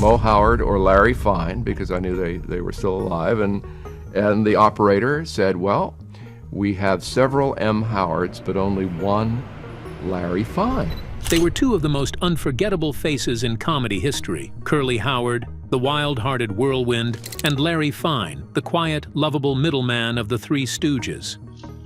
Mo Howard or Larry Fine, because I knew they were still alive, and the operator said, well, we have several M. Howards, but only one Larry Fine. They were two of the most unforgettable faces in comedy history: Curly Howard, the wild-hearted whirlwind, and Larry Fine, the quiet, lovable middleman of the Three Stooges.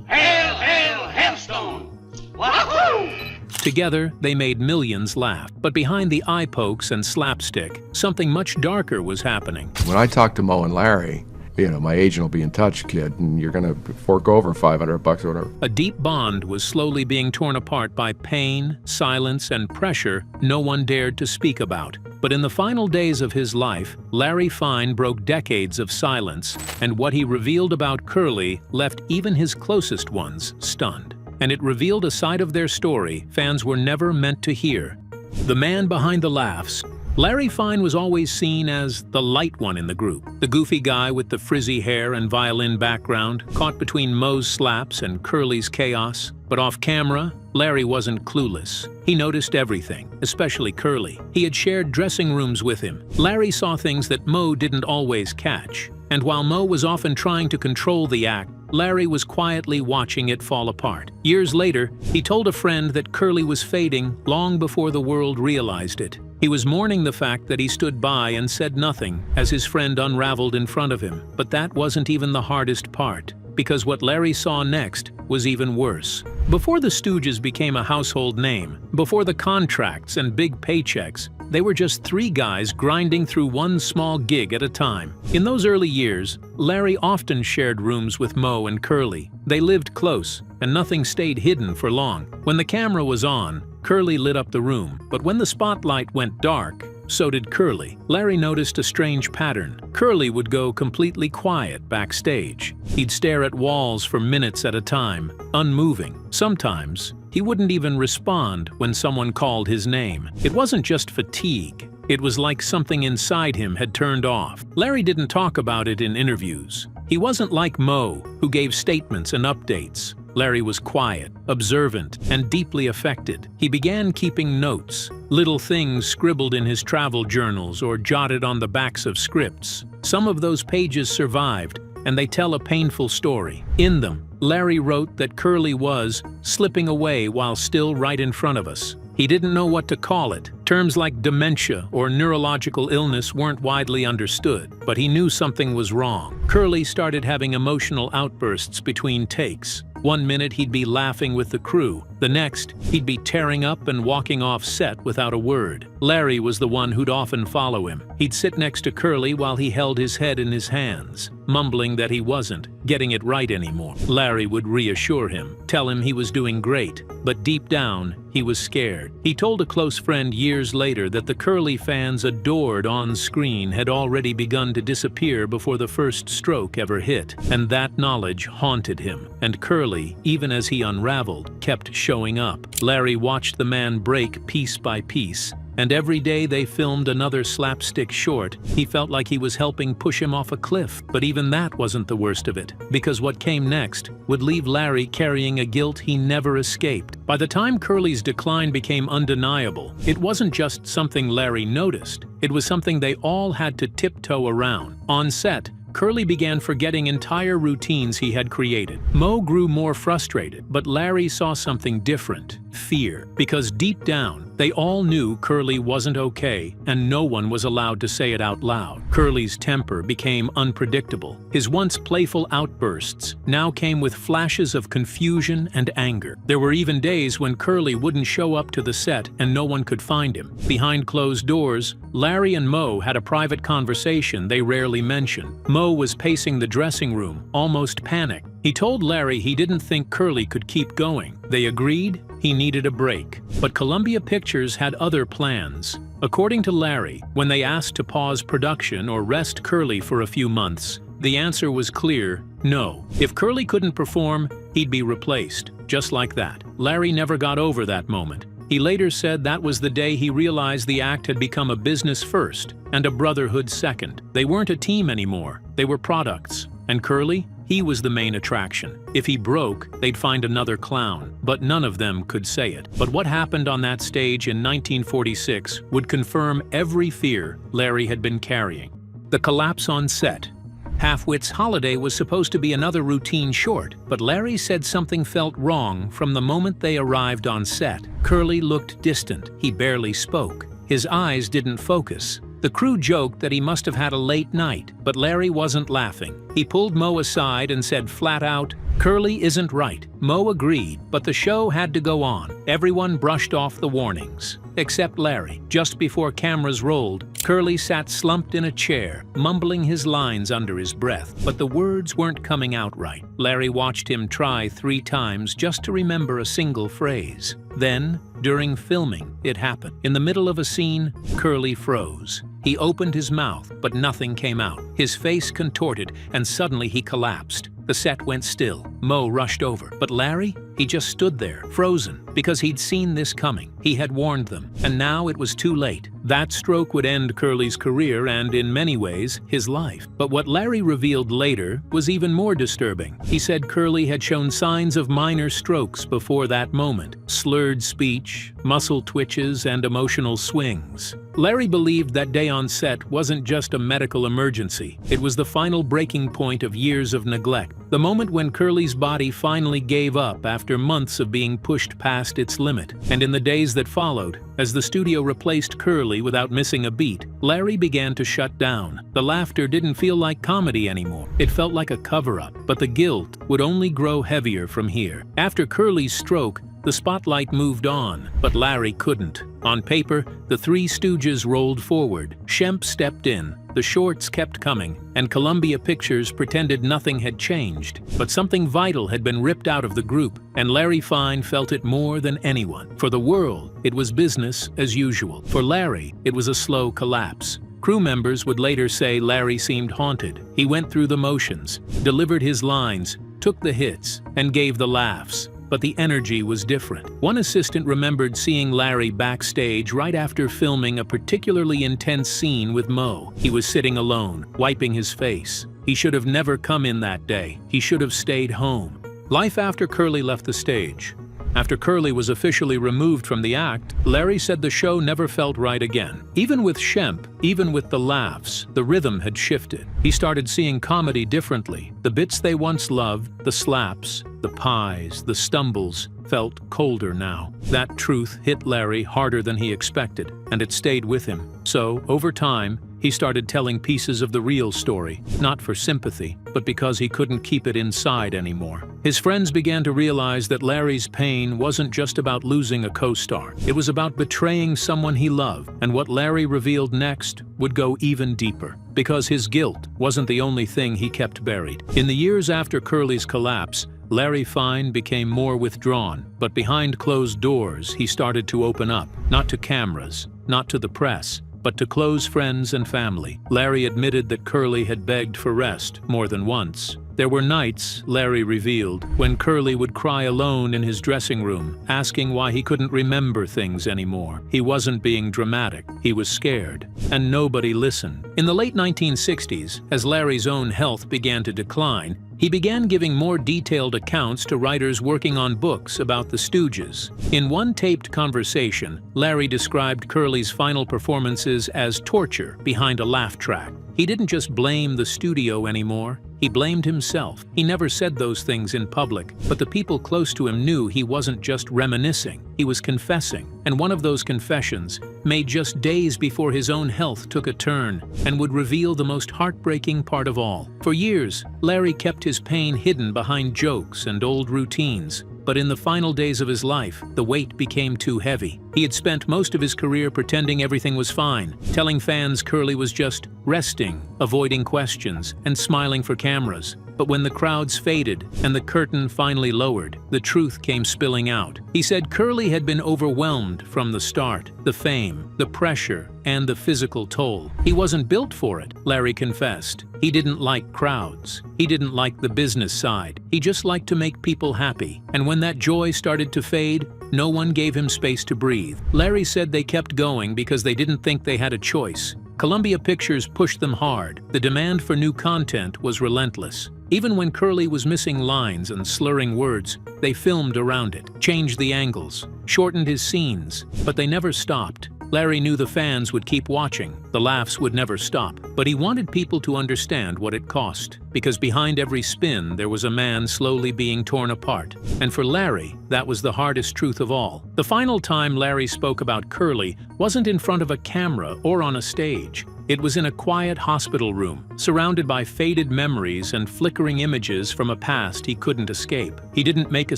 Hail, hail, hailstone! Wahoo! Together, they made millions laugh, but behind the eye pokes and slapstick, something much darker was happening. When I talk to Mo and Larry, my agent will be in touch, kid, and you're going to fork over $500 or whatever. A deep bond was slowly being torn apart by pain, silence, and pressure no one dared to speak about. But in the final days of his life, Larry Fine broke decades of silence, and what he revealed about Curly left even his closest ones stunned. And it revealed a side of their story fans were never meant to hear. The man behind the laughs. Larry Fine was always seen as the light one in the group, the goofy guy with the frizzy hair and violin background, caught between Mo's slaps and Curly's chaos. But off camera, Larry wasn't clueless. He noticed everything, especially Curly. He had shared dressing rooms with him. Larry saw things that Mo didn't always catch. And while Mo was often trying to control the act, Larry was quietly watching it fall apart. Years later, he told a friend that Curly was fading long before the world realized it. He was mourning the fact that he stood by and said nothing as his friend unraveled in front of him. But that wasn't even the hardest part, because what Larry saw next was even worse. Before the Stooges became a household name, before the contracts and big paychecks, they were just three guys grinding through one small gig at a time. In those early years, Larry often shared rooms with Mo and Curly. They lived close, and nothing stayed hidden for long. When the camera was on, Curly lit up the room, but when the spotlight went dark, so did Curly. Larry noticed a strange pattern. Curly would go completely quiet backstage. He'd stare at walls for minutes at a time, unmoving. Sometimes, he wouldn't even respond when someone called his name. It wasn't just fatigue. It was like something inside him had turned off. Larry didn't talk about it in interviews. He wasn't like Mo, who gave statements and updates. Larry was quiet, observant, and deeply affected. He began keeping notes, little things scribbled in his travel journals or jotted on the backs of scripts. Some of those pages survived, and they tell a painful story. In them, Larry wrote that Curly was slipping away while still right in front of us. He didn't know what to call it. Terms like dementia or neurological illness weren't widely understood, but he knew something was wrong. Curly started having emotional outbursts between takes. One minute he'd be laughing with the crew, the next he'd be tearing up and walking off set without a word. Larry was the one who'd often follow him. He'd sit next to Curly while he held his head in his hands, mumbling that he wasn't getting it right anymore. Larry would reassure him, tell him he was doing great, but deep down, he was scared. He told a close friend years later that the Curly fans adored on screen had already begun to disappear before the first stroke ever hit, and that knowledge haunted him. And Curly, even as he unraveled, kept showing up. Larry watched the man break piece by piece, and every day they filmed another slapstick short, he felt like he was helping push him off a cliff. But even that wasn't the worst of it, because what came next would leave Larry carrying a guilt he never escaped. By the time Curly's decline became undeniable, it wasn't just something Larry noticed, it was something they all had to tiptoe around. On set, Curly began forgetting entire routines he had created. Mo grew more frustrated, but Larry saw something different: fear. Because deep down, they all knew Curly wasn't okay, and no one was allowed to say it out loud. Curly's temper became unpredictable. His once playful outbursts now came with flashes of confusion and anger. There were even days when Curly wouldn't show up to the set and no one could find him. Behind closed doors, Larry and Mo had a private conversation they rarely mentioned. Mo was pacing the dressing room, almost panicked. He told Larry he didn't think Curly could keep going. They agreed he needed a break. But Columbia Pictures had other plans. According to Larry, when they asked to pause production or rest Curly for a few months, the answer was clear: no. If Curly couldn't perform, he'd be replaced. Just like that. Larry never got over that moment. He later said that was the day he realized the act had become a business first and a brotherhood second. They weren't a team anymore. They were products. And Curly? He was the main attraction. If he broke, they'd find another clown, but none of them could say it. But what happened on that stage in 1946 would confirm every fear Larry had been carrying. The collapse on set. Half-Wit's holiday was supposed to be another routine short, but Larry said something felt wrong from the moment they arrived on set. Curly looked distant. He barely spoke. His eyes didn't focus. The crew joked that he must have had a late night, but Larry wasn't laughing. He pulled Moe aside and said flat out, "Curly isn't right." Moe agreed, but the show had to go on. Everyone brushed off the warnings, except Larry. Just before cameras rolled, Curly sat slumped in a chair, mumbling his lines under his breath, but the words weren't coming out right. Larry watched him try 3 times just to remember a single phrase. Then, during filming, it happened. In the middle of a scene, Curly froze. He opened his mouth, but nothing came out. His face contorted, and suddenly he collapsed. The set went still. Moe rushed over, but Larry? He just stood there, frozen, because he'd seen this coming. He had warned them, and now it was too late. That stroke would end Curly's career and, in many ways, his life. But what Larry revealed later was even more disturbing. He said Curly had shown signs of minor strokes before that moment. Slurred speech, muscle twitches, and emotional swings. Larry believed that day on set wasn't just a medical emergency. It was the final breaking point of years of neglect. The moment when Curly's body finally gave up after months of being pushed past its limit. And in the days that followed, as the studio replaced Curly without missing a beat, Larry began to shut down. The laughter didn't feel like comedy anymore. It felt like a cover-up, but the guilt would only grow heavier from here. After Curly's stroke, the spotlight moved on, but Larry couldn't. On paper, the Three Stooges rolled forward. Shemp stepped in. The shorts kept coming, and Columbia Pictures pretended nothing had changed. But something vital had been ripped out of the group, and Larry Fine felt it more than anyone. For the world, it was business as usual. For Larry, it was a slow collapse. Crew members would later say Larry seemed haunted. He went through the motions, delivered his lines, took the hits, and gave the laughs. But the energy was different. One assistant remembered seeing Larry backstage right after filming a particularly intense scene with Moe. He was sitting alone, wiping his face. He should have never come in that day. He should have stayed home. Life after Curly left the stage. After Curly was officially removed from the act, Larry said the show never felt right again. Even with Shemp, even with the laughs, the rhythm had shifted. He started seeing comedy differently. The bits they once loved, the slaps, the pies, the stumbles, felt colder now. That truth hit Larry harder than he expected, and it stayed with him. So, over time, he started telling pieces of the real story, not for sympathy, but because he couldn't keep it inside anymore. His friends began to realize that Larry's pain wasn't just about losing a co-star. It was about betraying someone he loved, and what Larry revealed next would go even deeper, because his guilt wasn't the only thing he kept buried. In the years after Curly's collapse, Larry Fine became more withdrawn, but behind closed doors he started to open up, not to cameras, not to the press, but to close friends and family. Larry admitted that Curly had begged for rest more than once. There were nights, Larry revealed, when Curly would cry alone in his dressing room, asking why he couldn't remember things anymore. He wasn't being dramatic. He was scared. And nobody listened. In the late 1960s, as Larry's own health began to decline, he began giving more detailed accounts to writers working on books about the Stooges. In one taped conversation, Larry described Curly's final performances as torture behind a laugh track. He didn't just blame the studio anymore. He blamed himself. He never said those things in public, but the people close to him knew he wasn't just reminiscing. He was confessing, and one of those confessions, made just days before his own health took a turn, and would reveal the most heartbreaking part of all. For years, Larry kept his pain hidden behind jokes and old routines. But in the final days of his life, the weight became too heavy. He had spent most of his career pretending everything was fine, telling fans Curly was just resting, avoiding questions, and smiling for cameras. But when the crowds faded and the curtain finally lowered, the truth came spilling out. He said Curly had been overwhelmed from the start. The fame, the pressure, and the physical toll. He wasn't built for it, Larry confessed. He didn't like crowds. He didn't like the business side. He just liked to make people happy. And when that joy started to fade, no one gave him space to breathe. Larry said they kept going because they didn't think they had a choice. Columbia Pictures pushed them hard. The demand for new content was relentless. Even when Curly was missing lines and slurring words, they filmed around it, changed the angles, shortened his scenes, but they never stopped. Larry knew the fans would keep watching, the laughs would never stop, but he wanted people to understand what it cost, because behind every spin there was a man slowly being torn apart. And for Larry, that was the hardest truth of all. The final time Larry spoke about Curly wasn't in front of a camera or on a stage. It was in a quiet hospital room, surrounded by faded memories and flickering images from a past he couldn't escape. He didn't make a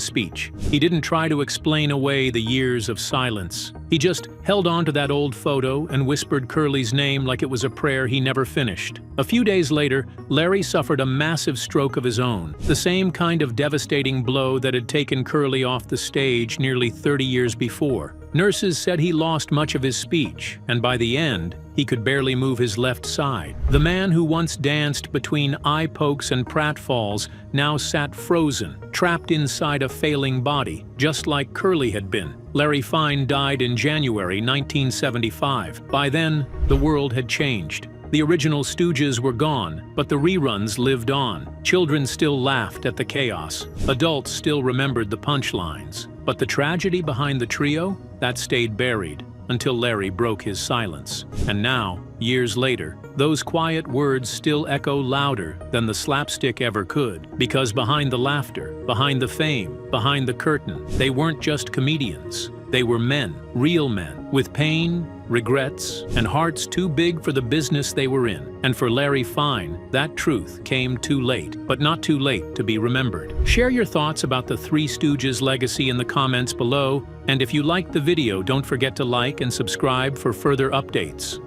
speech. He didn't try to explain away the years of silence. He just held on to that old photo and whispered Curly's name like it was a prayer he never finished. A few days later, Larry suffered a massive stroke of his own, the same kind of devastating blow that had taken Curly off the stage nearly 30 years before. Nurses said he lost much of his speech, and by the end, he could barely move his left side. The man who once danced between eye pokes and pratfalls now sat frozen, trapped inside a failing body, just like Curly had been. Larry Fine died in January 1975. By then, the world had changed. The original Stooges were gone, but the reruns lived on. Children still laughed at the chaos. Adults still remembered the punchlines. But the tragedy behind the trio, that stayed buried until Larry broke his silence. And now, years later, those quiet words still echo louder than the slapstick ever could. Because behind the laughter, behind the fame, behind the curtain, they weren't just comedians. They were men, real men, with pain, regrets, and hearts too big for the business they were in. And for Larry Fine, that truth came too late, but not too late to be remembered. Share your thoughts about the Three Stooges legacy in the comments below, and if you liked the video, don't forget to like and subscribe for further updates.